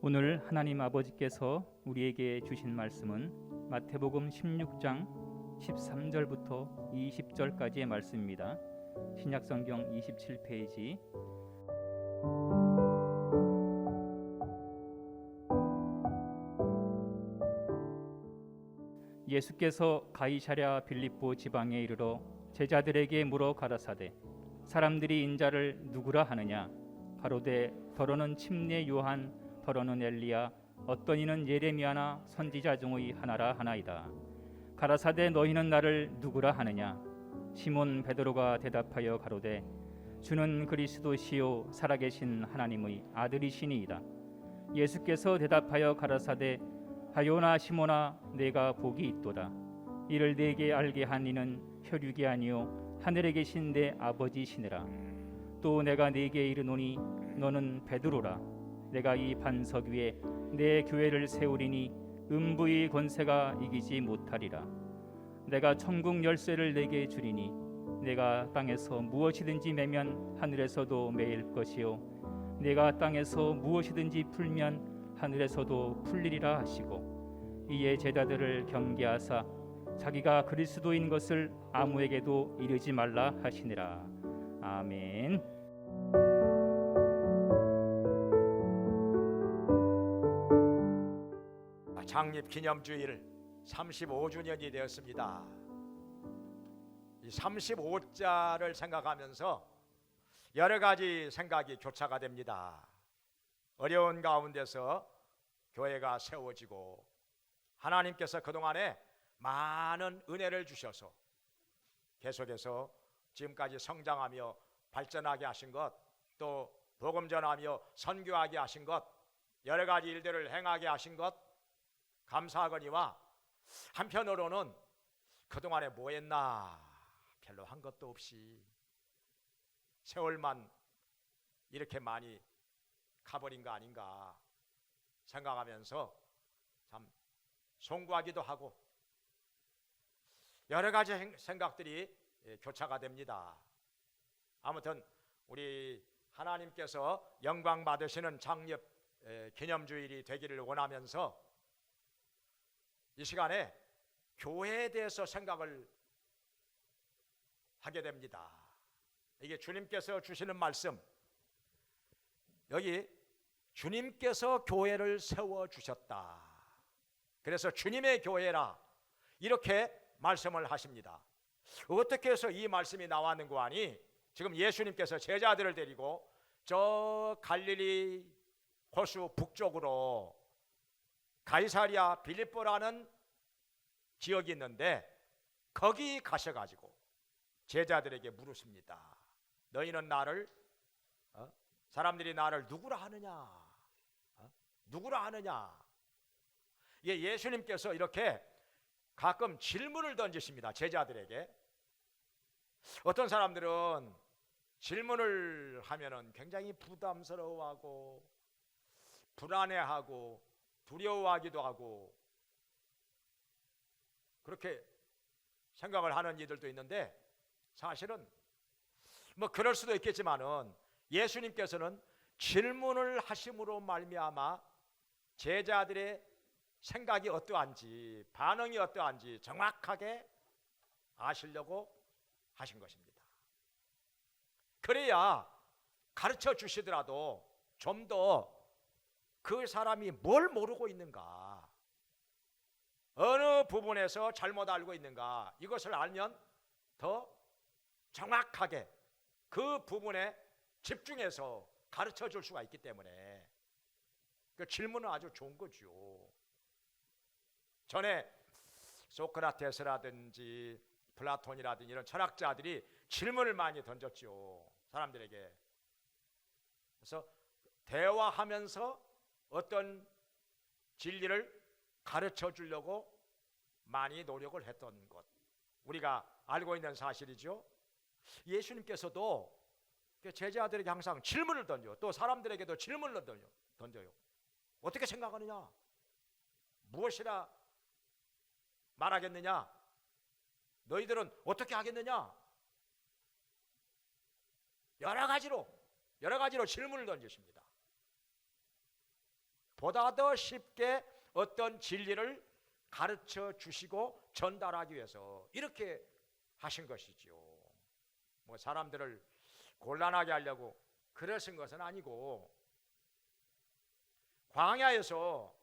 오늘 하나님 아버지께서 우리에게 주신 말씀은 마태복음 16장 13절부터 20절까지의 말씀입니다. 신약성경 27페이지. 예수께서 가이사랴 빌립보 지방에 이르러 제자들에게 물어 가라사대 사람들이 인자를 누구라 하느냐? 가로되 더러는 침례 요한, 더러는 엘리야, 어떤 이는 예레미야나 선지자 중의 하나라 하나이다. 가라사대 너희는 나를 누구라 하느냐? 시몬 베드로가 대답하여 가로되 주는 그리스도시요 살아계신 하나님의 아들이시니이다. 예수께서 대답하여 가라사대 하요나 시몬아, 내가 복이 있도다. 이를 네게 알게 한 이는 혈육이 아니요 하늘에 계신 내 아버지시니라. 또 내가 네게 이르노니 너는 베드로라. 내가 이 반석 위에 내 교회를 세우리니 음부의 권세가 이기지 못하리라. 내가 천국 열쇠를 네게 주리니 내가 땅에서 무엇이든지 매면 하늘에서도 매일 것이요 내가 땅에서 무엇이든지 풀면 하늘에서도 풀리리라 하시고, 이에 제자들을 경계하사 자기가 그리스도인 것을 아무에게도 이르지 말라 하시니라. 아멘. 창립 기념주일 35주년이 되었습니다. 이 35자를 생각하면서 여러 가지 생각이 교차가 됩니다. 어려운 가운데서 교회가 세워지고 하나님께서 그동안에 많은 은혜를 주셔서 계속해서 지금까지 성장하며 발전하게 하신 것, 또 복음 전하며 선교하게 하신 것, 여러 가지 일들을 행하게 하신 것 감사하거니와, 한편으로는 그동안에 뭐 했나 별로 한 것도 없이 세월만 이렇게 많이 가버린 거 아닌가 생각하면서 참 송구하기도 하고 여러 가지 생각들이 교차가 됩니다. 아무튼 우리 하나님께서 영광 받으시는 창립 기념주일이 되기를 원하면서 이 시간에 교회에 대해서 생각을 하게 됩니다. 이게 주님께서 주시는 말씀, 여기 주님께서 교회를 세워주셨다. 그래서 주님의 교회라 이렇게 말씀을 하십니다. 어떻게 해서 이 말씀이 나왔는고 하니, 지금 예수님께서 제자들을 데리고 저 갈릴리 호수 북쪽으로 가이사랴 빌립보라는 지역이 있는데 거기 가셔가지고 제자들에게 물으십니다. 너희는 나를 사람들이 나를 누구라 하느냐? 누구라 하느냐? 이게 예수님께서 이렇게 가끔 질문을 던지십니다. 제자들에게. 어떤 사람들은 질문을 하면은 굉장히 부담스러워하고 불안해하고 두려워하기도 하고 그렇게 생각을 하는 이들도 있는데, 사실은 뭐 그럴 수도 있겠지만은 예수님께서는 질문을 하심으로 말미암아 제자들의 생각이 어떠한지, 반응이 어떠한지 정확하게 아시려고 하신 것입니다. 그래야 가르쳐 주시더라도 좀 더 그 사람이 뭘 모르고 있는가, 어느 부분에서 잘못 알고 있는가, 이것을 알면 더 정확하게 그 부분에 집중해서 가르쳐 줄 수가 있기 때문에 그 질문은 아주 좋은 거죠. 전에 소크라테스라든지 플라톤이라든지 이런 철학자들이 질문을 많이 던졌죠, 사람들에게. 그래서 대화하면서 어떤 진리를 가르쳐 주려고 많이 노력을 했던 것, 우리가 알고 있는 사실이죠. 예수님께서도 제자들에게 항상 질문을 던져, 또 사람들에게도 질문을 던져요. 어떻게 생각하느냐? 무엇이라 말하겠느냐? 너희들은 어떻게 하겠느냐? 여러 가지로 질문을 던지십니다. 보다 더 쉽게 어떤 진리를 가르쳐 주시고 전달하기 위해서 이렇게 하신 것이죠. 뭐 사람들을 곤란하게 하려고 그러신 것은 아니고, 광야에서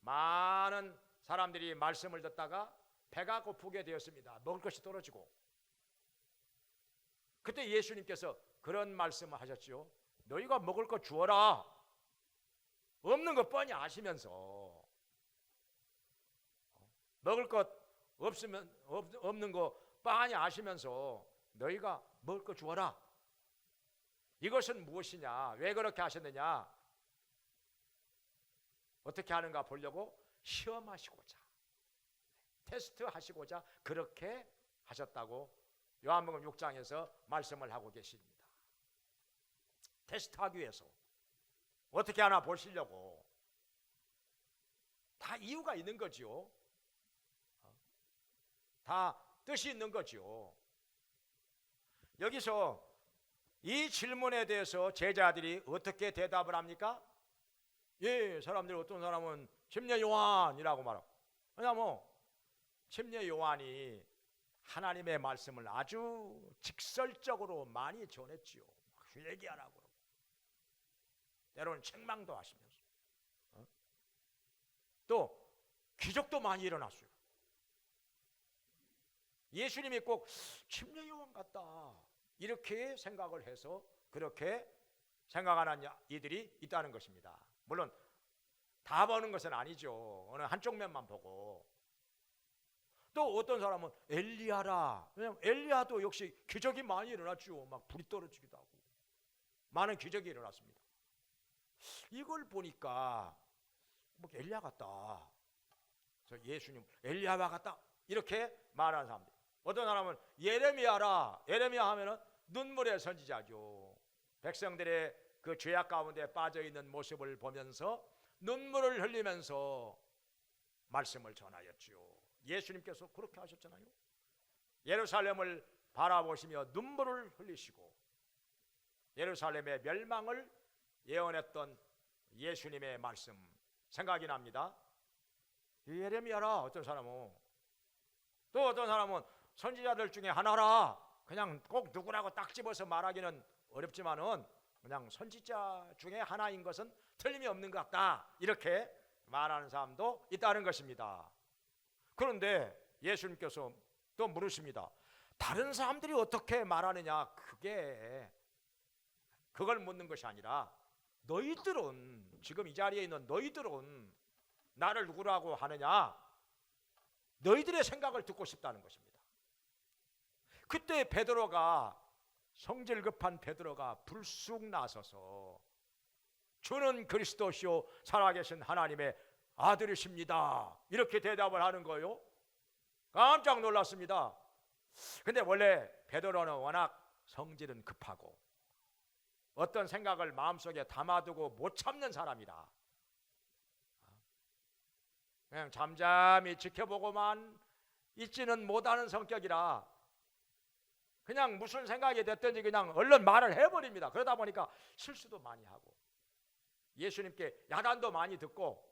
많은 사람들이 말씀을 듣다가 배가 고프게 되었습니다. 먹을 것이 떨어지고, 그때 예수님께서 그런 말씀을 하셨죠. 너희가 먹을 것 주어라. 없는 것 뻔히 아시면서, 먹을 것 없는 거 뻔히 아시면서 너희가 먹을 것 주어라. 이것은 무엇이냐? 왜 그렇게 하셨느냐? 어떻게 하는가 보려고 시험하시고자, 테스트하시고자 그렇게 하셨다고 요한복음 6장에서 말씀을 하고 계십니다. 테스트하기 위해서 어떻게 하나 보시려고. 다 이유가 있는 거지요. 다 뜻이 있는 거지요. 여기서 이 질문에 대해서 제자들이 어떻게 대답을 합니까? 예, 사람들이, 어떤 사람은 침례 요한이라고 말하고, 왜냐하면 침례 요한이 하나님의 말씀을 아주 직설적으로 많이 전했지요. 막 얘기하라고 그러고, 때로는 책망도 하시면서, 또 기적도 많이 일어났어요. 예수님이 꼭 침례 요한 같다 이렇게 생각을 해서 그렇게 생각하는 이들이 있다는 것입니다. 물론 다 보는 것은 아니죠. 어느 한쪽 면만 보고. 또 어떤 사람은 엘리야라. 왜냐하면 엘리야도 역시 기적이 많이 일어났죠. 막 불이 떨어지기도 하고 많은 기적이 일어났습니다. 이걸 보니까 뭐 엘리야 같다. 그래서 예수님 엘리야와 같다 이렇게 말하는 사람들. 어떤 사람은 예레미야라. 예레미야 하면은 눈물의 선지자죠. 백성들의 그 죄악 가운데 빠져 있는 모습을 보면서 눈물을 흘리면서 말씀을 전하였지요. 예수님께서 그렇게 하셨잖아요. 예루살렘을 바라보시며 눈물을 흘리시고 예루살렘의 멸망을 예언했던 예수님의 말씀 생각이 납니다. 예레미야라 어떤 사람은, 또 어떤 사람은 선지자들 중에 하나라. 그냥 꼭 누구라고 딱 집어서 말하기는 어렵지만은 그냥 선지자 중에 하나인 것은 틀림이 없는 것 같다 이렇게 말하는 사람도 있다는 것입니다. 그런데 예수님께서 또 물으십니다. 다른 사람들이 어떻게 말하느냐? 그걸 묻는 것이 아니라 너희들은, 지금 이 자리에 있는 너희들은 나를 누구라고 하느냐? 너희들의 생각을 듣고 싶다는 것입니다. 그때 베드로가, 성질 급한 베드로가 불쑥 나서서 주는 그리스도시요 살아계신 하나님의 아들이십니다 이렇게 대답을 하는 거예요. 깜짝 놀랐습니다. 근데 원래 베드로는 워낙 성질은 급하고 어떤 생각을 마음속에 담아두고 못 참는 사람이라 그냥 잠잠히 지켜보고만 있지는 못하는 성격이라 그냥 무슨 생각이 됐든지 그냥 얼른 말을 해버립니다. 그러다 보니까 실수도 많이 하고 예수님께 야단도 많이 듣고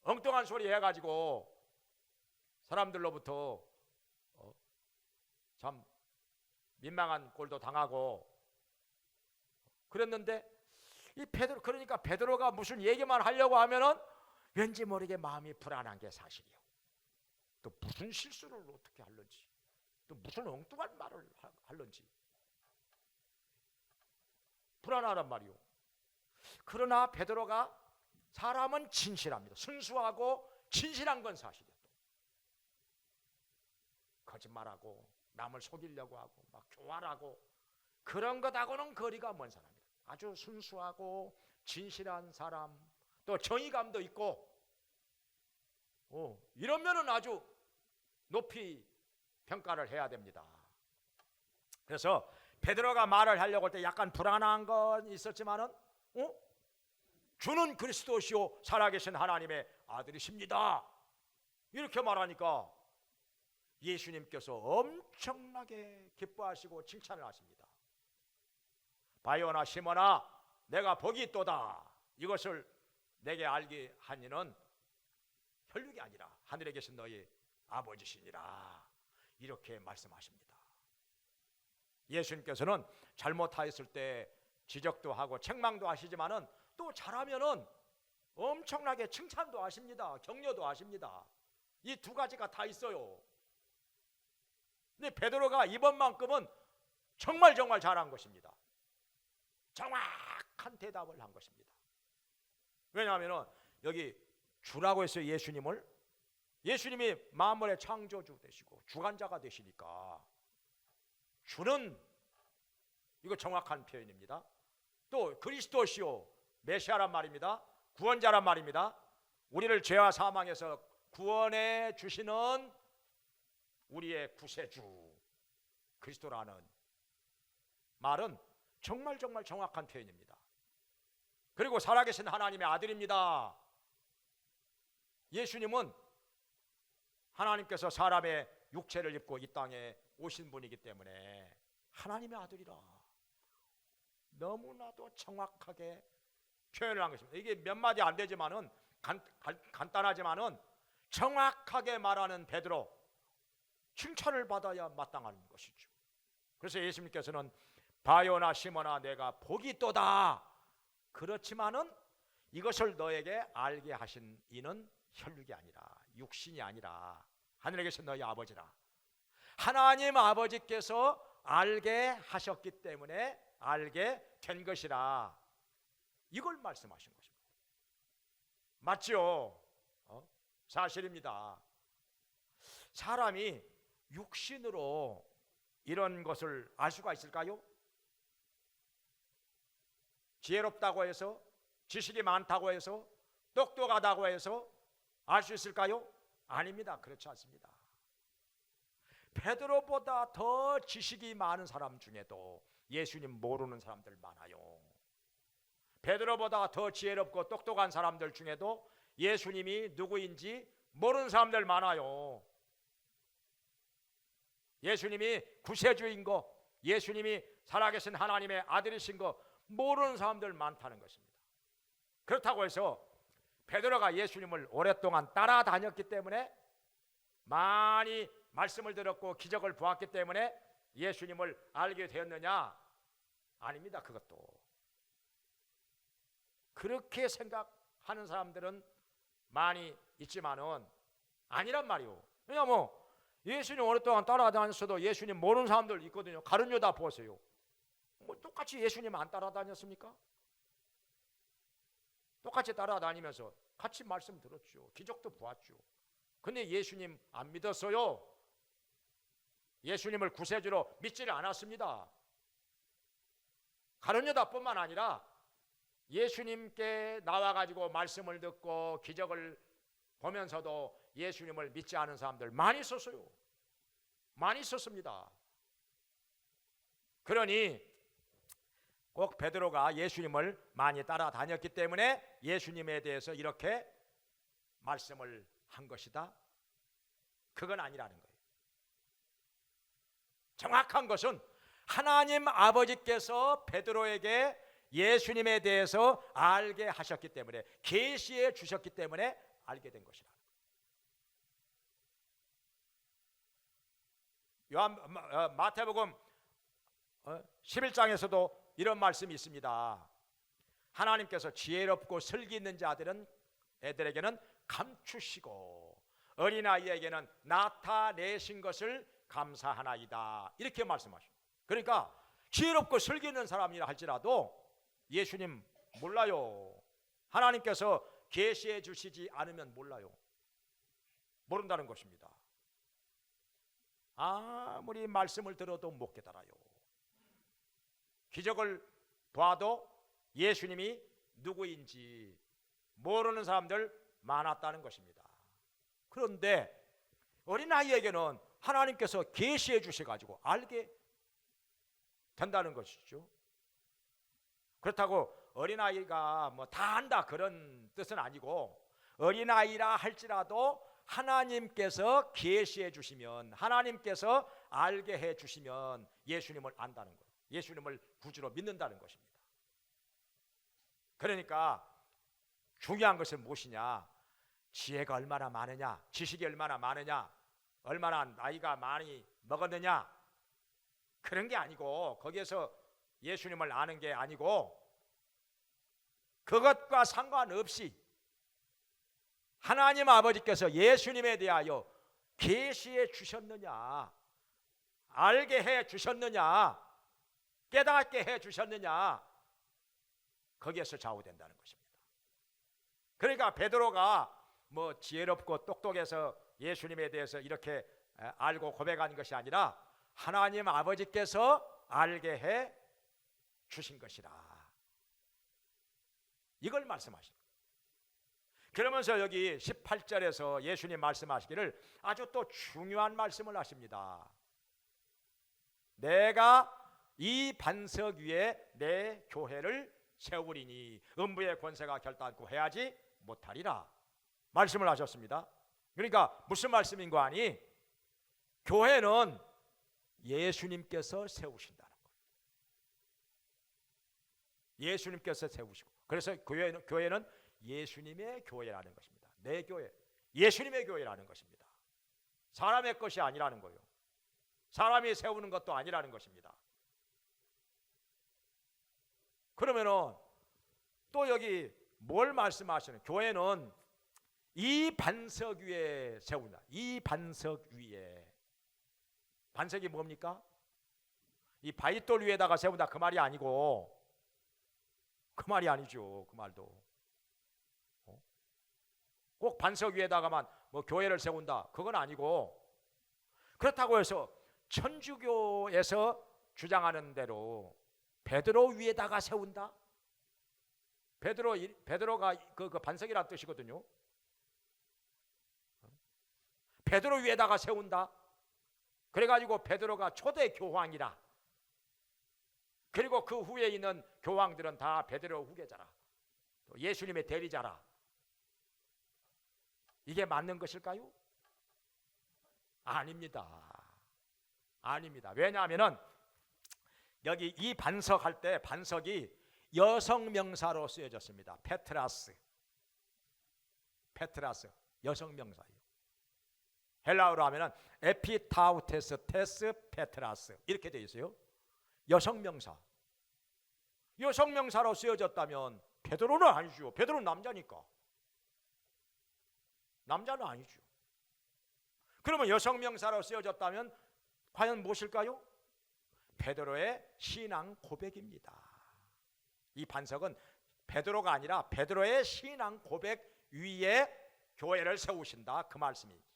엉뚱한 소리 해가지고 사람들로부터 참 민망한 꼴도 당하고 그랬는데, 이 베드로, 그러니까 베드로가 무슨 얘기만 하려고 하면은 왠지 모르게 마음이 불안한 게 사실이에요. 또 무슨 실수를 어떻게 할런지, 또 무슨 엉뚱한 말을 할런지 불안하단 말이요. 그러나 베드로가 사람은 진실합니다. 순수하고 진실한 건 사실이에요. 거짓말하고 남을 속이려고 하고 막 교활하고 그런 것하고는 거리가 먼 사람입니다. 아주 순수하고 진실한 사람, 또 정의감도 있고 이러면은 아주 높이 평가를 해야 됩니다. 그래서 베드로가 말을 하려고 할 때 약간 불안한 건 있었지만은 주는 그리스도시요 살아계신 하나님의 아들이십니다 이렇게 말하니까 예수님께서 엄청나게 기뻐하시고 칭찬을 하십니다. 바요나 시몬아, 내가 복이 있도다. 이것을 내게 알게 하니는 혈육이 아니라 하늘에 계신 너희 아버지시니라. 이렇게 말씀하십니다. 예수님께서는 잘못하였을 때 지적도 하고 책망도 하시지만은 또 잘하면은 엄청나게 칭찬도 하십니다. 격려도 하십니다. 이 두 가지가 다 있어요. 근데 베드로가 이번만큼은 정말 잘한 것입니다. 정확한 대답을 한 것입니다. 왜냐하면 여기 주라고 했어요. 예수님이 만물의 창조주 되시고 주관자가 되시니까 주는, 이거 정확한 표현입니다. 또 그리스도시요 메시아란 말입니다. 구원자란 말입니다. 우리를 죄와 사망에서 구원해 주시는 우리의 구세주 그리스도라는 말은 정말 정확한 표현입니다. 그리고 살아계신 하나님의 아들입니다. 예수님은 하나님께서 사람의 육체를 입고 이 땅에 오신 분이기 때문에 하나님의 아들이라 너무나도 정확하게 표현을 한 것입니다. 이게 몇 마디 안 되지만은 간단하지만은 정확하게 말하는 베드로, 칭찬을 받아야 마땅한 것이죠. 그래서 예수님께서는 바요나 시몬아 내가 복이 있도다. 그렇지만은 이것을 너에게 알게 하신 이는 혈육이 아니라 육신이 아니라 하늘에 계신 너희 아버지라. 하나님 아버지께서 알게 하셨기 때문에 알게 된 것이라. 이걸 말씀하신 것입니다. 맞죠? 사실입니다. 사람이 육신으로 이런 것을 알 수가 있을까요? 지혜롭다고 해서, 지식이 많다고 해서, 똑똑하다고 해서 알 수 있을까요? 아닙니다. 그렇지 않습니다. 베드로보다 더 지식이 많은 사람 중에도 예수님 모르는 사람들 많아요. 베드로보다 더 지혜롭고 똑똑한 사람들 중에도 예수님이 누구인지 모르는 사람들 많아요. 예수님이 구세주인 거, 예수님이 살아계신 하나님의 아들이신 거 모르는 사람들 많다는 것입니다. 그렇다고 해서 베드로가 예수님을 오랫동안 따라다녔기 때문에, 많이 말씀을 들었고 기적을 보았기 때문에 예수님을 알게 되었느냐? 아닙니다. 그것도 그렇게 생각하는 사람들은 많이 있지만은 아니란 말이오. 왜냐하면 예수님 오랫동안 따라다녔어도 예수님 모르는 사람들 있거든요. 가룟 유다 보세요. 뭐 똑같이 예수님 안 따라다녔습니까? 똑같이 따라다니면서 같이 말씀 들었죠. 기적도 보았죠. 근데 예수님 안 믿었어요. 예수님을 구세주로 믿지를 않았습니다. 가룟 유다뿐만 아니라 예수님께 나와가지고 말씀을 듣고 기적을 보면서도 예수님을 믿지 않은 사람들 많이 있었어요. 많이 있었습니다. 그러니 꼭 베드로가 예수님을 많이 따라다녔기 때문에 예수님에 대해서 이렇게 말씀을 한 것이다? 그건 아니라는 거예요. 정확한 것은 하나님 아버지께서 베드로에게 예수님에 대해서 알게 하셨기 때문에, 계시해 주셨기 때문에 알게 된 것이라. 마태복음 11장에서도 이런 말씀이 있습니다. 하나님께서 지혜롭고 슬기 있는 애들에게는 감추시고 어린아이에게는 나타내신 것을 감사하나이다. 이렇게 말씀하십니다. 그러니까 지혜롭고 슬기 있는 사람이라 할지라도 예수님 몰라요. 하나님께서 계시해 주시지 않으면 몰라요. 모른다는 것입니다. 아무리 말씀을 들어도 못 깨달아요. 기적을 봐도 예수님이 누구인지 모르는 사람들 많았다는 것입니다. 그런데 어린아이에게는 하나님께서 계시해 주셔가지고 알게 된다는 것이죠. 그렇다고 어린아이가 뭐 다 안다 그런 뜻은 아니고, 어린아이라 할지라도 하나님께서 계시해 주시면, 하나님께서 알게 해 주시면 예수님을 안다는 거예요. 예수님을 구주로 믿는다는 것입니다. 그러니까 중요한 것은 무엇이냐? 지혜가 얼마나 많으냐, 지식이 얼마나 많으냐, 얼마나 나이가 많이 먹었느냐, 그런 게 아니고, 거기에서 예수님을 아는 게 아니고, 그것과 상관없이 하나님 아버지께서 예수님에 대하여 계시해 주셨느냐, 알게 해 주셨느냐, 깨닫게 해 주셨느냐, 거기에서 좌우된다는 것입니다. 그러니까 베드로가 뭐 지혜롭고 똑똑해서 예수님에 대해서 이렇게 알고 고백한 것이 아니라 하나님 아버지께서 알게 해 주신 것이라, 이걸 말씀하시는 거예요. 그러면서 여기 18절에서 예수님 말씀하시기를 아주 또 중요한 말씀을 하십니다. 내가 이 반석 위에 내 교회를 세우리니 음부의 권세가 결단코 해하지 못하리라 말씀을 하셨습니다. 그러니까 무슨 말씀인 거 아니? 교회는 예수님께서 세우신다는 거예요. 예수님께서 세우시고, 그래서 교회는 예수님의 교회라는 것입니다. 내 교회, 예수님의 교회라는 것입니다. 사람의 것이 아니라는 거예요. 사람이 세우는 것도 아니라는 것입니다. 그러면은 또 여기 뭘 말씀하시는? 교회는 이 반석 위에 세운다. 이 반석 위에. 반석이 뭡니까? 이 바위돌 위에다가 세운다 그 말이 아니고, 그 말이 아니죠. 그 말도 꼭 반석 위에다가만 뭐 교회를 세운다 그건 아니고, 그렇다고 해서 천주교에서 주장하는 대로 베드로 위에다가 세운다? 베드로가 그 반석이라는 뜻이거든요. 베드로 위에다가 세운다. 그래가지고 베드로가 초대 교황이라. 그리고 그 후에 있는 교황들은 다 베드로 후계자라. 예수님의 대리자라. 이게 맞는 것일까요? 아닙니다. 아닙니다. 왜냐하면은 여기 이 반석 할 때 반석이 여성 명사로 쓰여졌습니다. 페트라스. 여성 명사예요. 헬라어로 하면은 에피타우테스 테스 페트라스 이렇게 되어 있어요. 여성 명사. 여성 명사로 쓰여졌다면 베드로는 아니죠. 베드로는 남자니까. 남자는 아니죠. 그러면 여성 명사로 쓰여졌다면 과연 무엇일까요? 베드로의 신앙 고백입니다. 이 반석은 베드로가 아니라 베드로의 신앙 고백 위에 교회를 세우신다 그 말씀이죠.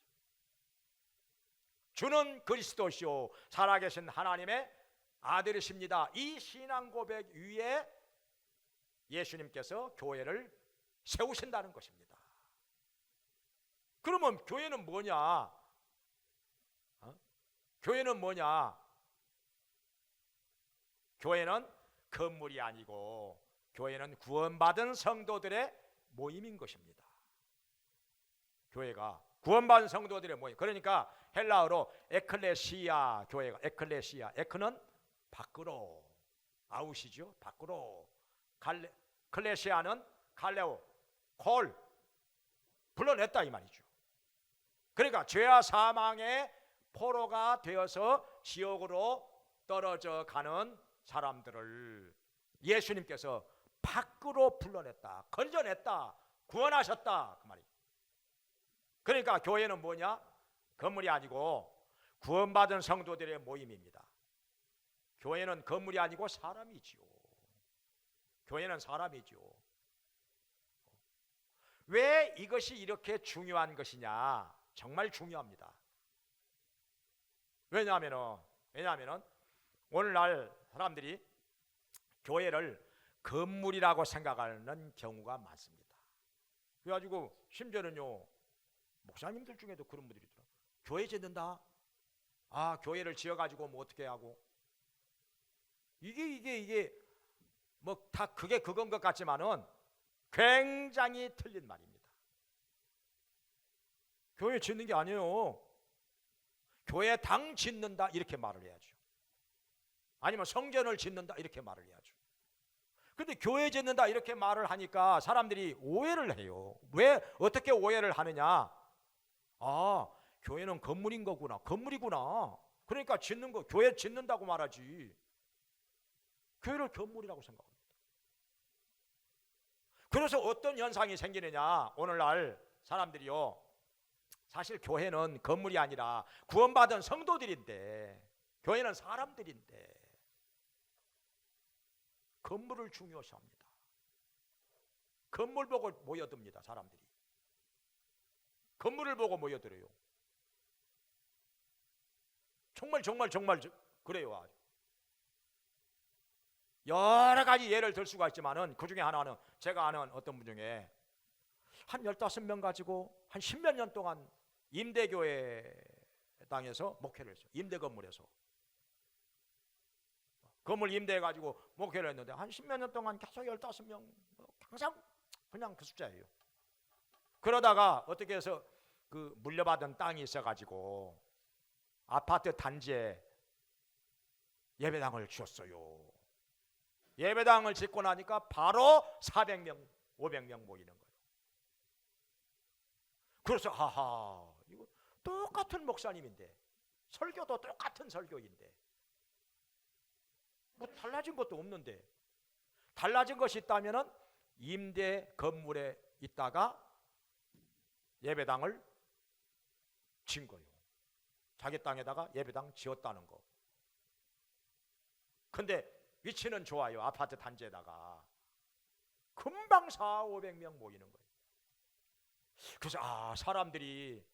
주는 그리스도시요 살아계신 하나님의 아들이십니다. 이 신앙 고백 위에 예수님께서 교회를 세우신다는 것입니다. 그러면 교회는 뭐냐? 교회는 뭐냐? 교회는 건물이 아니고 교회는 구원받은 성도들의 모임인 것입니다. 교회가 구원받은 성도들의 모임. 그러니까 헬라어로 에클레시아 교회가 에클레시아. 에크는 밖으로, 아웃이죠. 밖으로. 클레시아는 칼레오, 콜, 불러냈다 이 말이죠. 그러니까 죄와 사망의 포로가 되어서 지옥으로 떨어져 가는 사람들을 예수님께서 밖으로 불러냈다, 건져냈다, 구원하셨다 그 말이죠. 그러니까 교회는 뭐냐? 건물이 아니고 구원받은 성도들의 모임입니다. 교회는 건물이 아니고 사람이지요. 교회는 사람이지요. 왜 이것이 이렇게 중요한 것이냐? 정말 중요합니다. 왜냐하면은 오늘날 사람들이 교회를 건물이라고 생각하는 경우가 많습니다. 그래가지고 심지어는요, 목사님들 중에도 그런 분들이 있더라고요. 교회 짓는다? 아, 교회를 지어가지고 뭐 어떻게 하고? 이게 뭐 다 그게 그건 것 같지만은 굉장히 틀린 말입니다. 교회 짓는 게 아니에요. 교회 당 짓는다 이렇게 말을 해야죠. 아니면 성전을 짓는다 이렇게 말을 해야죠. 근데 교회 짓는다 이렇게 말을 하니까 사람들이 오해를 해요. 왜 어떻게 오해를 하느냐? 아, 교회는 건물인 거구나. 건물이구나. 그러니까 짓는 거 교회 짓는다고 말하지. 교회를 건물이라고 생각합니다. 그래서 어떤 현상이 생기느냐? 오늘날 사람들이요. 사실 교회는 건물이 아니라 구원받은 성도들인데, 교회는 사람들인데 건물을 중요시합니다. 건물 보고 모여듭니다. 사람들이 건물을 보고 모여들어요. 정말 그래요. 여러 가지 예를 들 수가 있지만은 그 중에 하나는 제가 아는 어떤 분 중에 한 15명 가지고 한 10몇 년 동안 임대교회 땅에서 목회를 했어요. 임대 건물에서 건물 임대해 가지고 목회를 했는데 한 10몇 년 동안 계속 15명 항상 그냥 그 숫자예요. 그러다가 어떻게 해서 그 물려받은 땅이 있어 가지고 아파트 단지에 예배당을 지었어요. 예배당을 짓고 나니까 바로 400명, 500명 모이는 거예요. 그래서 하하, 이거 똑같은 목사님인데, 설교도 똑같은 설교인데 뭐 달라진 것도 없는데, 달라진 것이 있다면은 임대 건물에 있다가 예배당을 진 거예요. 자기 땅에다가 예배당 지었다는 거. 근데 위치는 좋아요. 아파트 단지에다가 금방 400~500명 모이는 거예요. 그래서 사람들이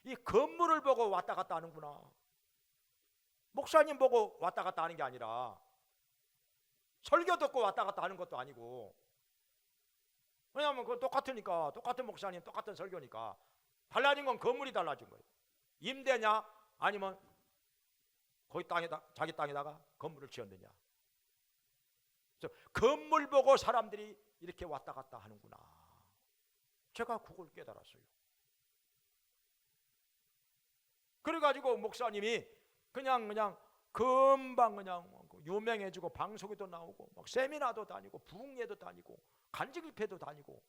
이 건물을 보고 왔다 갔다 하는구나. 목사님 보고 왔다 갔다 하는 게 아니라, 설교 듣고 왔다 갔다 하는 것도 아니고, 왜냐하면 그건 똑같으니까, 똑같은 목사님 똑같은 설교니까. 달라진 건 건물이 달라진 거예요. 임대냐 아니면 거기 땅에다, 자기 땅에다가 건물을 지었느냐. 그래서 건물 보고 사람들이 이렇게 왔다 갔다 하는구나. 제가 그걸 깨달았어요. 그래가지고 목사님이 그냥 금방 그냥 유명해지고 방송에도 나오고 막 세미나도 다니고 부흥회도 다니고 간증집회도 다니고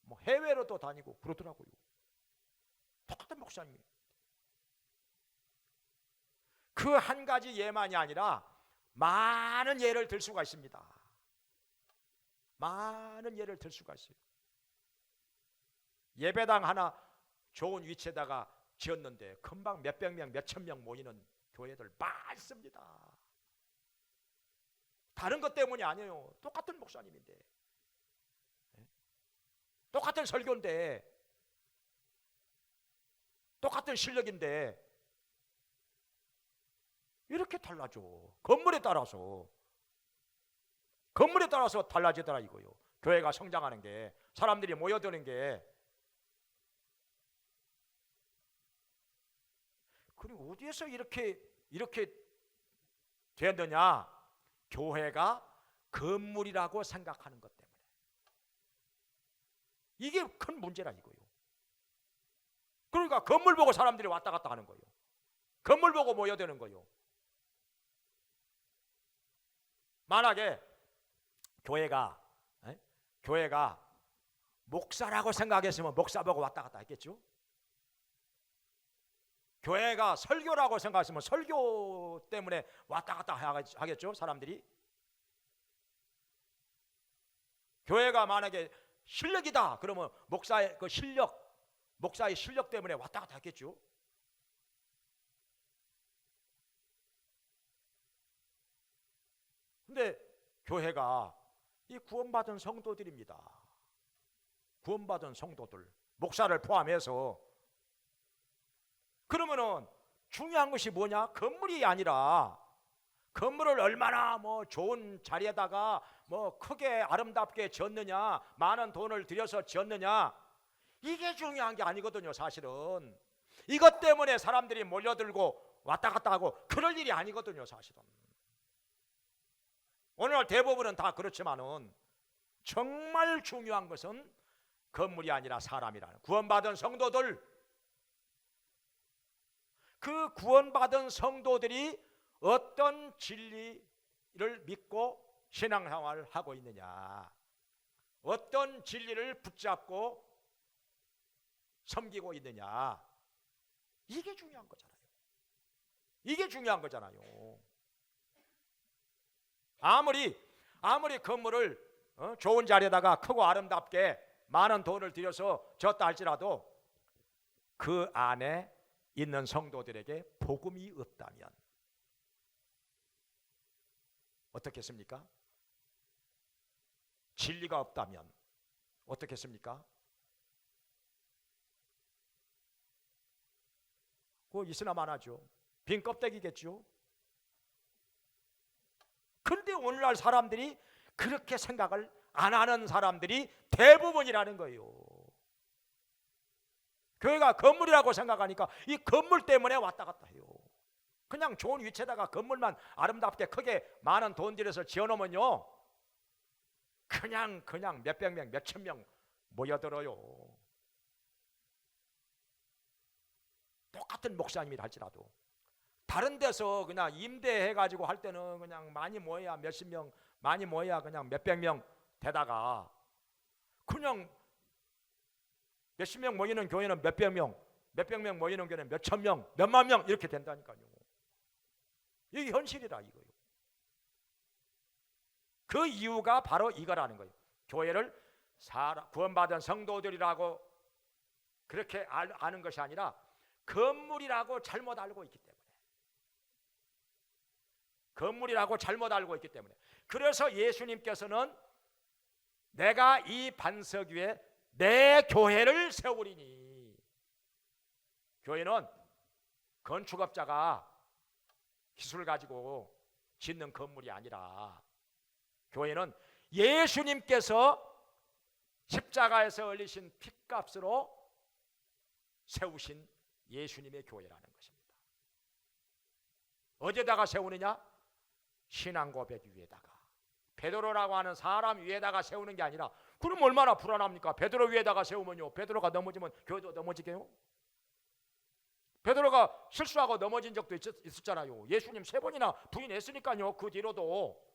뭐 해외로도 다니고 그러더라고요. 똑같은 목사님이. 그 한 가지 예만이 아니라 많은 예를 들 수가 있습니다. 많은 예를 들 수가 있어요. 예배당 하나 좋은 위치에다가 지었는데 금방 몇백 명, 몇천 명 모이는 교회들 많습니다. 다른 것 때문이 아니에요. 똑같은 목사님인데, 똑같은 설교인데, 똑같은 실력인데 이렇게 달라져. 건물에 따라서 달라지더라 이거요. 교회가 성장하는 게, 사람들이 모여드는 게. 그리고 어디에서 이렇게 되었느냐? 교회가 건물이라고 생각하는 것 때문에. 이게 큰 문제라 이거요. 그러니까 건물 보고 사람들이 왔다 갔다 하는 거예요. 건물 보고 모여드는 거예요. 만약에 교회가 목사라고 생각했으면 목사 보고 왔다 갔다 했겠죠. 교회가 설교라고 생각했으면 설교 때문에 왔다 갔다 하겠죠. 사람들이. 교회가 만약에 실력이다 그러면 목사의 실력 때문에 왔다 갔다 했겠죠. 근데 교회가 이 구원받은 성도들입니다. 구원받은 성도들, 목사를 포함해서. 그러면은 중요한 것이 뭐냐? 건물이 아니라, 건물을 얼마나 뭐 좋은 자리에다가 뭐 크게 아름답게 지었느냐, 많은 돈을 들여서 지었느냐, 이게 중요한 게 아니거든요. 사실은 이것 때문에 사람들이 몰려들고 왔다 갔다 하고 그럴 일이 아니거든요. 사실은 오늘날 대부분은 다 그렇지만은 정말 중요한 것은 건물이 아니라 사람이라는, 구원받은 성도들, 그 구원받은 성도들이 어떤 진리를 믿고 신앙생활을 하고 있느냐, 어떤 진리를 붙잡고 섬기고 있느냐, 이게 중요한 거잖아요. 이게 중요한 거잖아요. 아무리 건물을 좋은 자리에다가 크고 아름답게 많은 돈을 들여서 졌다 할지라도 그 안에 있는 성도들에게 복음이 없다면 어떻겠습니까? 진리가 없다면 어떻겠습니까? 그거 있으나 마나죠. 빈 껍데기겠죠. 근데 오늘날 사람들이 그렇게 생각을 안 하는 사람들이 대부분이라는 거예요. 교회가 건물이라고 생각하니까 이 건물 때문에 왔다 갔다 해요. 그냥 좋은 위치에다가 건물만 아름답게 크게 많은 돈 들여서 지어놓으면요, 그냥 몇백 명, 몇천 명 모여들어요. 똑같은 목사님이라 할지라도 다른 데서 그냥 임대해가지고 할 때는 그냥 많이 모여야 몇십 명, 많이 모여야 그냥 몇백 명 되다가 그냥 몇십 명 모이는 교회는 몇백 명, 몇백 명 모이는 교회는 몇천 명, 몇만 명 이렇게 된다니까요. 이게 현실이라 이거예요. 그 이유가 바로 이거라는 거예요. 교회를 구원받은 성도들이라고 그렇게 아는 것이 아니라 건물이라고 잘못 알고 있기 때문에, 건물이라고 잘못 알고 있기 때문에. 그래서 예수님께서는 내가 이 반석 위에 내 교회를 세우리니, 교회는 건축업자가 기술 가지고 짓는 건물이 아니라 교회는 예수님께서 십자가에서 흘리신 핏값으로 세우신 예수님의 교회라는 것입니다. 어디에다가 세우느냐? 신앙 고백 위에다가, 베드로라고 하는 사람 위에다가 세우는 게 아니라, 그럼 얼마나 불안합니까? 베드로 위에다가 세우면요, 베드로가 넘어지면 교회도 넘어지게요? 베드로가 실수하고 넘어진 적도 있었잖아요. 예수님 3번이나 부인했으니까요. 그 뒤로도.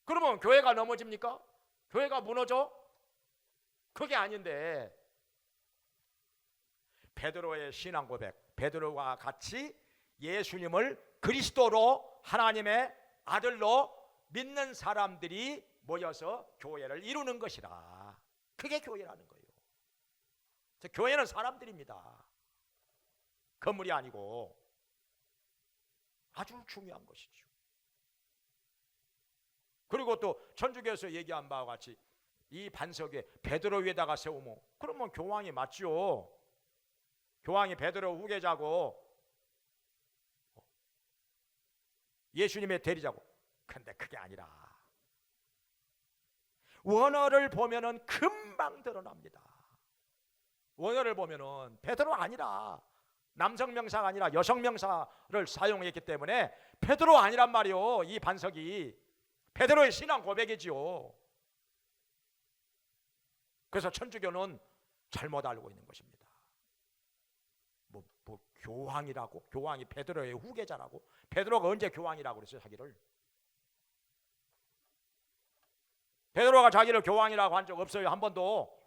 그러면 교회가 넘어집니까? 교회가 무너져? 그게 아닌데, 베드로의 신앙 고백, 베드로와 같이 예수님을 그리스도로, 하나님의 아들로 믿는 사람들이 모여서 교회를 이루는 것이라. 그게 교회라는 거예요. 교회는 사람들입니다. 건물이 아니고. 아주 중요한 것이죠. 그리고 또 천주교에서 얘기한 바와 같이 이 반석 위에 베드로 위에다가 세우면, 그러면 교황이 맞죠. 교황이 베드로 후계자고 예수님의 대리자고. 근데 그게 아니라 원어를 보면은 금방 드러납니다. 원어를 보면은 베드로 아니라, 남성 명사가 아니라 여성 명사를 사용했기 때문에 베드로 아니란 말이요. 이 반석이 베드로의 신앙 고백이지요. 그래서 천주교는 잘못 알고 있는 것입니다. 교황이라고, 교황이 베드로의 후계자라고, 베드로가 언제 교황이라고 그랬어요? 자기를. 베드로가 자기를 교황이라고 한 적 없어요. 한 번도.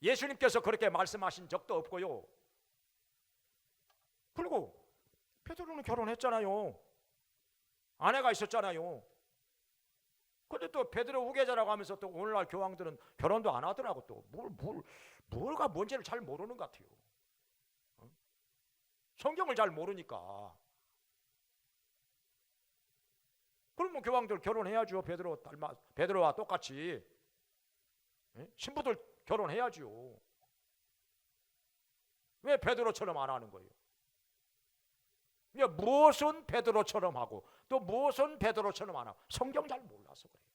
예수님께서 그렇게 말씀하신 적도 없고요. 그리고 베드로는 결혼했잖아요. 아내가 있었잖아요. 근데 또 베드로 후계자라고 하면서 또 오늘날 교황들은 결혼도 안 하더라고. 또 뭘가 뭔지를 잘 모르는 것 같아요. 성경을 잘 모르니까. 그러면 교황들 결혼해야죠. 베드로와 똑같이. 신부들 결혼해야죠. 왜 베드로처럼 안 하는 거예요? 무엇은 베드로처럼 하고 또 무엇은 베드로처럼 안 하고, 성경 잘 몰라서 그래요.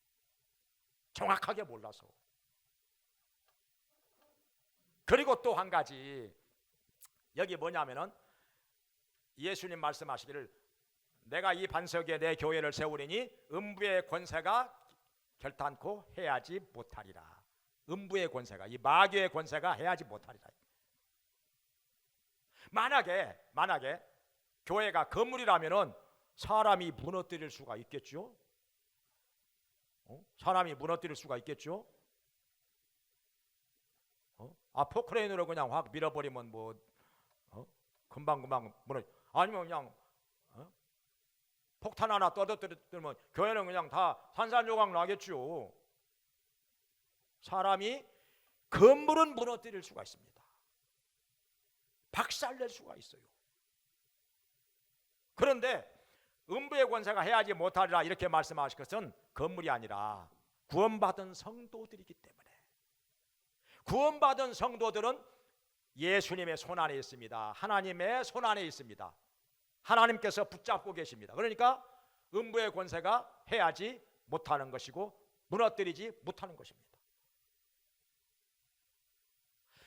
정확하게 몰라서. 그리고 또 한 가지, 여기 뭐냐면은 예수님 말씀하시기를 내가 이 반석에 내 교회를 세우리니 음부의 권세가 결단코 해하지 못하리라. 음부의 권세가, 이 마귀의 권세가 해하지 못하리라. 만약에 교회가 건물이라면은 사람이 무너뜨릴 수가 있겠죠? 사람이 무너뜨릴 수가 있겠죠? 포크레인으로 그냥 확 밀어버리면 뭐 금방금방 무너져. 아니면 그냥 폭탄 하나 떨어뜨리면 교회는 그냥 다 산산조각 나겠죠. 사람이 건물은 무너뜨릴 수가 있습니다. 박살낼 수가 있어요. 그런데 음부의 권세가 해하지 못하리라 이렇게 말씀하신 것은 건물이 아니라 구원받은 성도들이기 때문에, 구원받은 성도들은 예수님의 손 안에 있습니다. 하나님의 손 안에 있습니다. 하나님께서 붙잡고 계십니다. 그러니까 음부의 권세가 해하지 못하는 것이고 무너뜨리지 못하는 것입니다.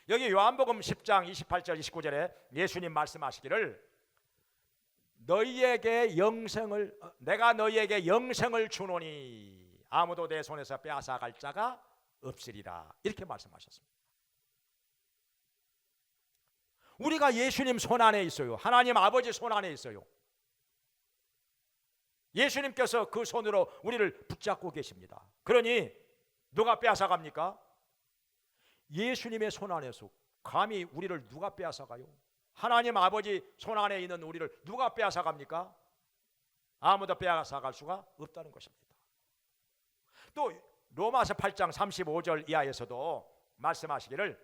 여기 요한복음 10장 28절 29절에 예수님 말씀하시기를 내가 너희에게 영생을 주노니 아무도 내 손에서 빼앗아갈 자가 없으리라 이렇게 말씀하셨습니다. 우리가 예수님 손 안에 있어요. 하나님 아버지 손 안에 있어요. 예수님께서 그 손으로 우리를 붙잡고 계십니다. 그러니 누가 빼앗아갑니까? 예수님의 손 안에서 감히 우리를 누가 빼앗아가요? 하나님 아버지 손 안에 있는 우리를 누가 빼앗아갑니까? 아무도 빼앗아갈 수가 없다는 것입니다. 또 로마서 8장 35절 이하에서도 말씀하시기를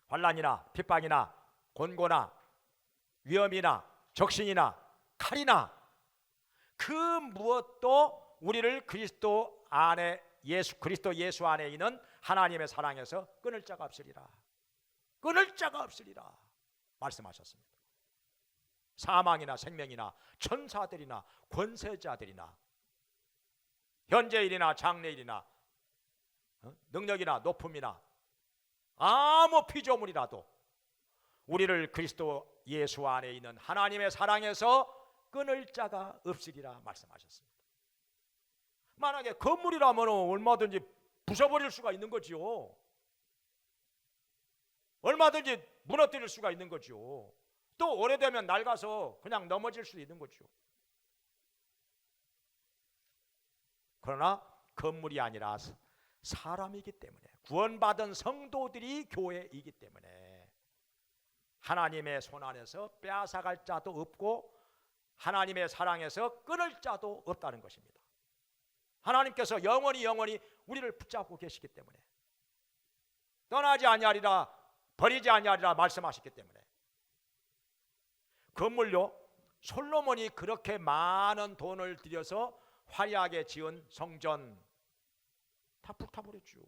환난이나 핍박이나 곤고나 위험이나 적신이나 칼이나 그 무엇도 우리를 그리스도 예수 안에 있는 하나님의 사랑에서 끊을 자가 없으리라. 끊을 자가 없으리라 말씀하셨습니다. 사망이나 생명이나 천사들이나 권세자들이나 현재일이나 장래일이나 능력이나 높음이나 아무 피조물이라도 우리를 그리스도 예수 안에 있는 하나님의 사랑에서 끊을 자가 없으리라 말씀하셨습니다. 만약에 건물이라면 얼마든지 부숴버릴 수가 있는 거지요. 얼마든지 무너뜨릴 수가 있는 거죠. 또 오래되면 낡아서 그냥 넘어질 수 있는 거죠. 그러나 건물이 아니라 사람이기 때문에, 구원받은 성도들이 교회이기 때문에 하나님의 손 안에서 빼앗아갈 자도 없고 하나님의 사랑에서 끊을 자도 없다는 것입니다. 하나님께서 영원히 우리를 붙잡고 계시기 때문에, 떠나지 아니하리라 버리지 아니하리라 말씀하셨기 때문에. 건물요, 솔로몬이 그렇게 많은 돈을 들여서 화려하게 지은 성전 다 불타버렸죠.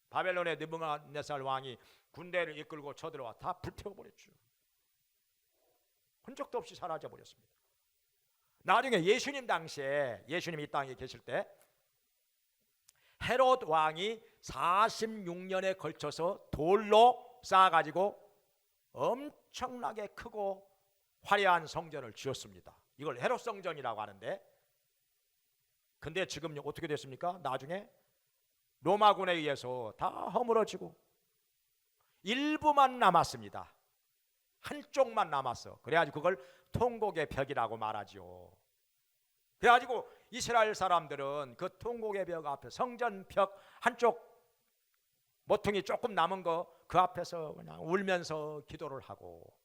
바벨론의 느부갓네살 왕이 군대를 이끌고 쳐들어와 다 불태워버렸죠. 흔적도 없이 사라져버렸습니다. 나중에 예수님 당시에, 예수님이 이 땅에 계실 때 헤롯 왕이 46년에 걸쳐서 돌로 쌓아가지고 엄청나게 크고 화려한 성전을 지었습니다. 이걸 헤롯 성전이라고 하는데, 근데 지금 어떻게 됐습니까? 나중에 로마군에 의해서 다 허물어지고 일부만 남았습니다. 한쪽만 남았어. 그래가지고 그걸 통곡의 벽이라고 말하죠. 그래가지고 이스라엘 사람들은 그 통곡의 벽 앞에, 성전 벽 한쪽 모퉁이 조금 남은 거 그 앞에서 그냥 울면서 기도를 하고,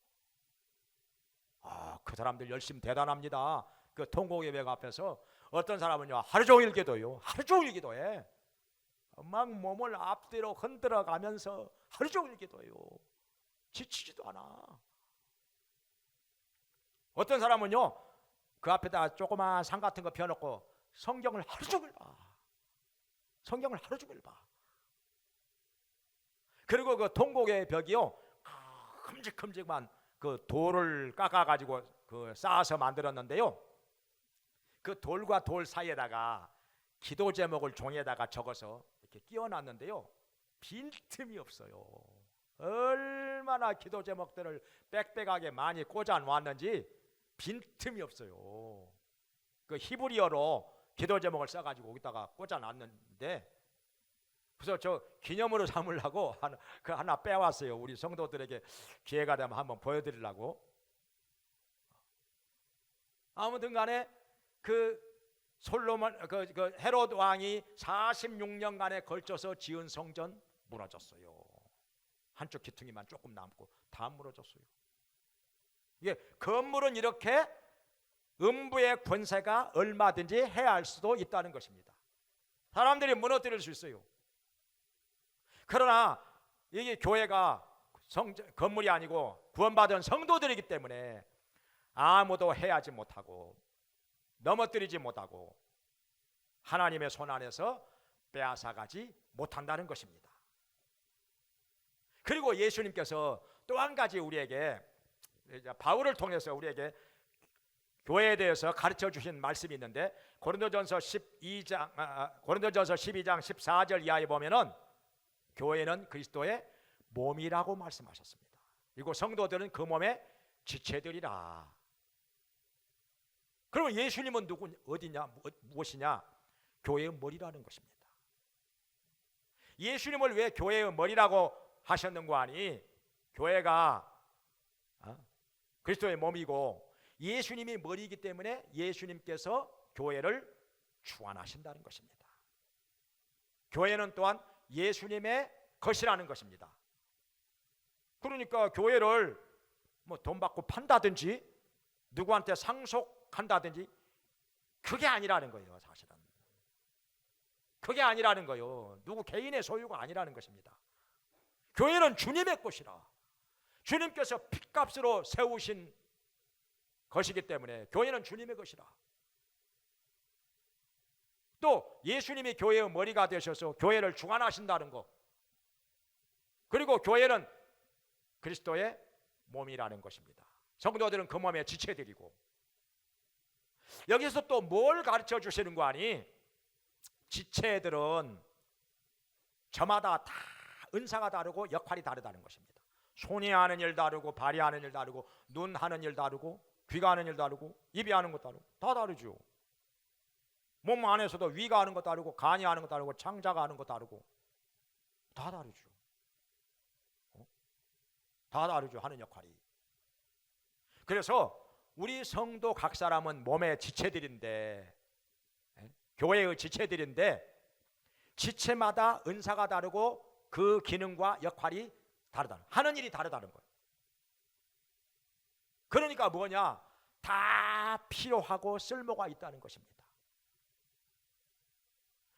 그 사람들 열심 대단합니다. 그 통곡의 벽 앞에서 어떤 사람은요 하루 종일 기도해요. 하루 종일 기도해. 막 몸을 앞뒤로 흔들어 가면서 하루 종일 기도해요. 지치지도 않아. 어떤 사람은요 그 앞에다 조그만 상 같은 거 펴놓고 성경을 하루 종일 봐. 성경을 하루 종일 봐. 그리고 그 통곡의 벽이요 큼직큼직한 그 돌을 깎아가지고 그 쌓아서 만들었는데요, 그 돌과 돌 사이에다가 기도 제목을 종이에다가 적어서 이렇게 끼워놨는데요, 빈틈이 없어요. 얼마나 기도 제목들을 빽빽하게 많이 꽂아 놓았는지 빈틈이 없어요. 그 히브리어로 기도 제목을 써가지고 거기다가 꽂아 놨는데, 그래서 저 기념으로 삼으려고 하나 빼왔어요. 우리 성도들에게 기회가 되면 한번 보여드리려고. 아무튼 간에 그 솔로몬 그 헤롯 왕이 46년간에 걸쳐서 지은 성전 무너졌어요. 한쪽 기퉁이만 조금 남고 다 무너졌어요. 이게 건물은 이렇게 음부의 권세가 얼마든지 해할 수도 있다는 것입니다. 사람들이 무너뜨릴 수 있어요. 그러나 이게 교회가 건물이 아니고 구원받은 성도들이기 때문에 아무도 해하지 못하고 넘어뜨리지 못하고 하나님의 손 안에서 빼앗아가지 못한다는 것입니다. 그리고 예수님께서 또 한 가지 우리에게, 바울을 통해서 우리에게 교회에 대해서 가르쳐 주신 말씀이 있는데, 고린도전서 12장 14절 이하에 보면은 교회는 그리스도의 몸이라고 말씀하셨습니다. 그리고 성도들은 그 몸의 지체들이라. 그러면 예수님은 어디냐, 무엇이냐? 교회의 머리라는 것입니다. 예수님을 왜 교회의 머리라고 하셨는가 하니, 교회가 그리스도의 몸이고 예수님이 머리이기 때문에 예수님께서 교회를 주관하신다는 것입니다. 교회는 또한 예수님의 것이라는 것입니다. 그러니까 교회를 뭐 돈 받고 판다든지 누구한테 상속한다든지 그게 아니라는 거예요. 사실은 그게 아니라는 거예요. 누구 개인의 소유가 아니라는 것입니다. 교회는 주님의 것이라, 주님께서 핏값으로 세우신 것이기 때문에 교회는 주님의 것이라. 또 예수님이 교회의 머리가 되셔서 교회를 주관하신다는 것, 그리고 교회는 그리스도의 몸이라는 것입니다. 성도들은 그 몸의 지체들이고, 여기서 또 뭘 가르쳐 주시는 거 아니? 지체들은 저마다 다 은사가 다르고 역할이 다르다는 것입니다. 손이 하는 일 다르고, 발이 하는 일 다르고, 눈 하는 일 다르고, 귀가 하는 일 다르고, 입이 하는 것 다르고, 다 다르죠. 몸 안에서도 위가 하는 것 다르고, 간이 하는 것 다르고, 창자가 하는 것 다르고, 다 다르죠. 다 다르죠, 하는 역할이. 그래서 우리 성도 각 사람은 몸의 지체들인데, 교회의 지체들인데, 지체마다 은사가 다르고 그 기능과 역할이 다르다, 하는 일이 다르다는 거예요. 그러니까 뭐냐? 다 필요하고 쓸모가 있다는 것입니다.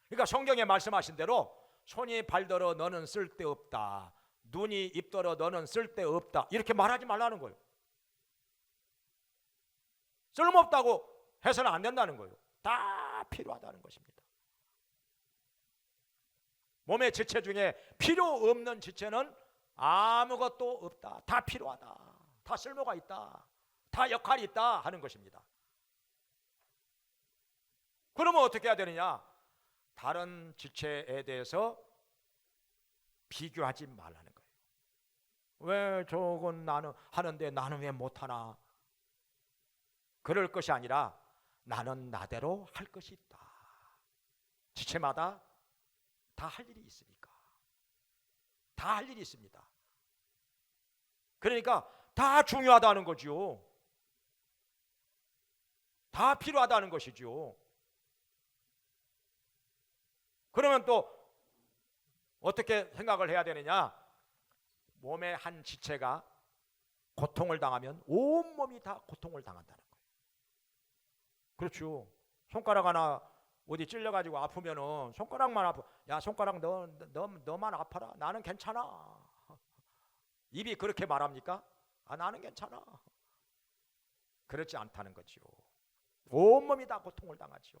그러니까 성경에 말씀하신 대로 손이 발더러 너는 쓸데없다, 눈이 입더러 너는 쓸데없다, 이렇게 말하지 말라는 거예요. 쓸모없다고 해서는 안 된다는 거예요. 다 필요하다는 것입니다. 몸의 지체 중에 필요 없는 지체는 아무것도 없다. 다 필요하다. 다 쓸모가 있다. 다 역할이 있다 하는 것입니다. 그러면 어떻게 해야 되느냐? 다른 지체에 대해서 비교하지 말라는 거예요. 왜 저건 나는 하는데 나는 왜 못하나? 그럴 것이 아니라 나는 나대로 할 것이 있다. 지체마다 다 할 일이 있으니까. 다 할 일이 있습니다. 그러니까 다 중요하다는 거죠. 다 필요하다는 것이죠. 그러면 또 어떻게 생각을 해야 되느냐? 몸의 한 지체가 고통을 당하면 온몸이 다 고통을 당한다는 거예요. 그렇죠. 손가락 하나 어디 찔려가지고 아프면은 손가락만 아파. 야, 손가락 너만 아파라. 나는 괜찮아. 입이 그렇게 말합니까? 아, 나는 괜찮아. 그렇지 않다는 거지요. 온몸이 다 고통을 당하지요.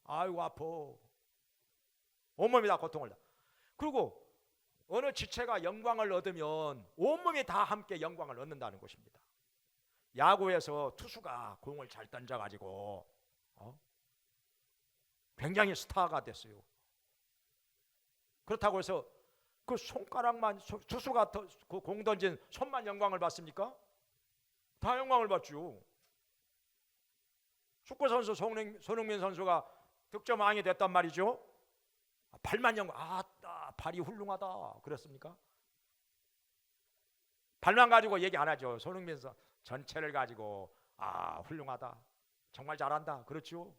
아이고 아파. 온몸이 다 고통을 당. 그리고 어느 지체가 영광을 얻으면 온몸이 다 함께 영광을 얻는다는 것입니다. 야구에서 투수가 공을 잘 던져가지고 굉장히 스타가 됐어요. 그렇다고 해서 그 손가락만, 투수가 그 공 던진 손만 영광을 받습니까? 다 영광을 받죠. 축구선수 손흥민 선수가 득점왕이 됐단 말이죠. 발만 영광, 아따 발이 훌륭하다 그랬습니까? 발만 가지고 얘기 안 하죠. 손흥민 선수 전체를 가지고 훌륭하다. 정말 잘한다. 그렇죠?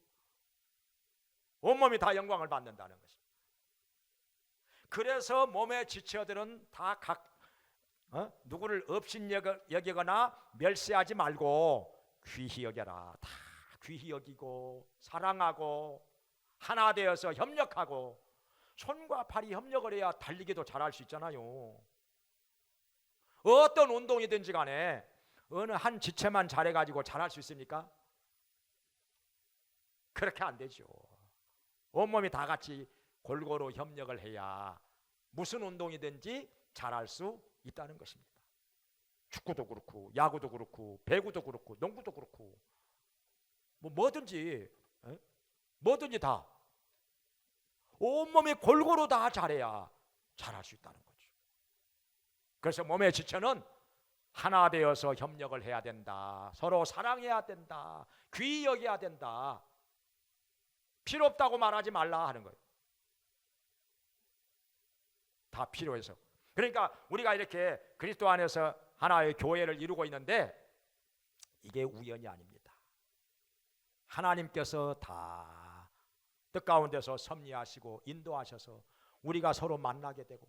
온몸이 다 영광을 받는다는 것입니다. 그래서 몸의 지체들은 다 누구를 업신여기거나 멸시하지 말고 귀히 여겨라. 다 귀히 여기고 사랑하고 하나 되어서 협력하고, 손과 팔이 협력을 해야 달리기도 잘할 수 있잖아요. 어떤 운동이든지 간에 어느 한 지체만 잘해가지고 잘할 수 있습니까? 그렇게 안 되죠. 온몸이 다 같이 골고루 협력을 해야 무슨 운동이든지 잘할 수 있다는 것입니다. 축구도 그렇고 야구도 그렇고 배구도 그렇고 농구도 그렇고 뭐든지 다 온몸이 골고루 다 잘해야 잘할 수 있다는 거죠. 그래서 몸의 지체는 하나 되어서 협력을 해야 된다. 서로 사랑해야 된다. 귀히 여겨야 된다. 필요 없다고 말하지 말라 하는 거예요. 다 필요해서. 그러니까 우리가 이렇게 그리스도 안에서 하나의 교회를 이루고 있는데 이게 우연이 아닙니다. 하나님께서 다 뜻 가운데서 섭리하시고 인도하셔서 우리가 서로 만나게 되고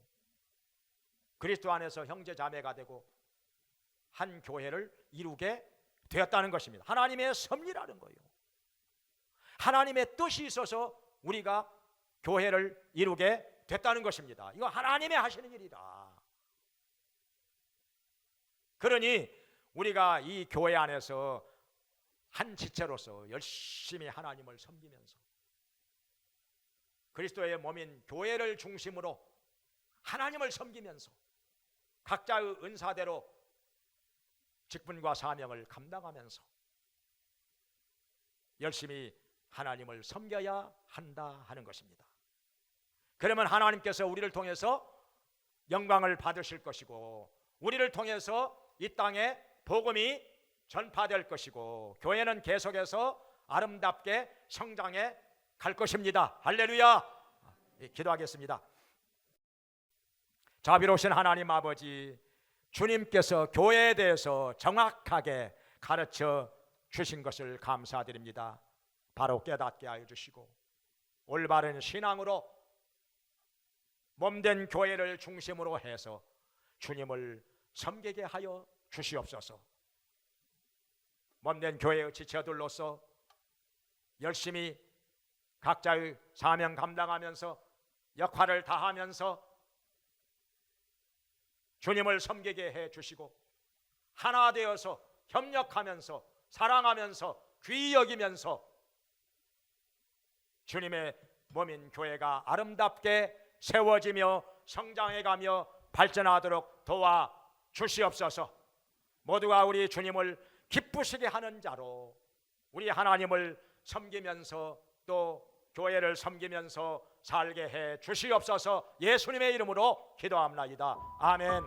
그리스도 안에서 형제 자매가 되고 한 교회를 이루게 되었다는 것입니다. 하나님의 섭리라는 거예요. 하나님의 뜻이 있어서 우리가 교회를 이루게 됐다는 것입니다. 이거 하나님의 하시는 일이다. 그러니 우리가 이 교회 안에서 한 지체로서 열심히 하나님을 섬기면서 그리스도의 몸인 교회를 중심으로 하나님을 섬기면서 각자의 은사대로 직분과 사명을 감당하면서 열심히 하나님을 섬겨야 한다 하는 것입니다. 그러면 하나님께서 우리를 통해서 영광을 받으실 것이고 우리를 통해서 이 땅에 복음이 전파될 것이고 교회는 계속해서 아름답게 성장해 갈 것입니다. 할렐루야. 기도하겠습니다. 자비로우신 하나님 아버지, 주님께서 교회에 대해서 정확하게 가르쳐 주신 것을 감사드립니다. 바로 깨닫게 하여 주시고 올바른 신앙으로 몸된 교회를 중심으로 해서 주님을 섬기게 하여 주시옵소서. 몸된 교회의 지체들로서 열심히 각자의 사명 감당하면서 역할을 다하면서 주님을 섬기게 해 주시고 하나 되어서 협력하면서 사랑하면서 귀히 여기면서 주님의 몸인 교회가 아름답게 세워지며 성장해가며 발전하도록 도와 주시옵소서. 모두가 우리 주님을 기쁘시게 하는 자로 우리 하나님을 섬기면서 또 교회를 섬기면서 살게 해 주시옵소서. 예수님의 이름으로 기도합나이다. 아멘.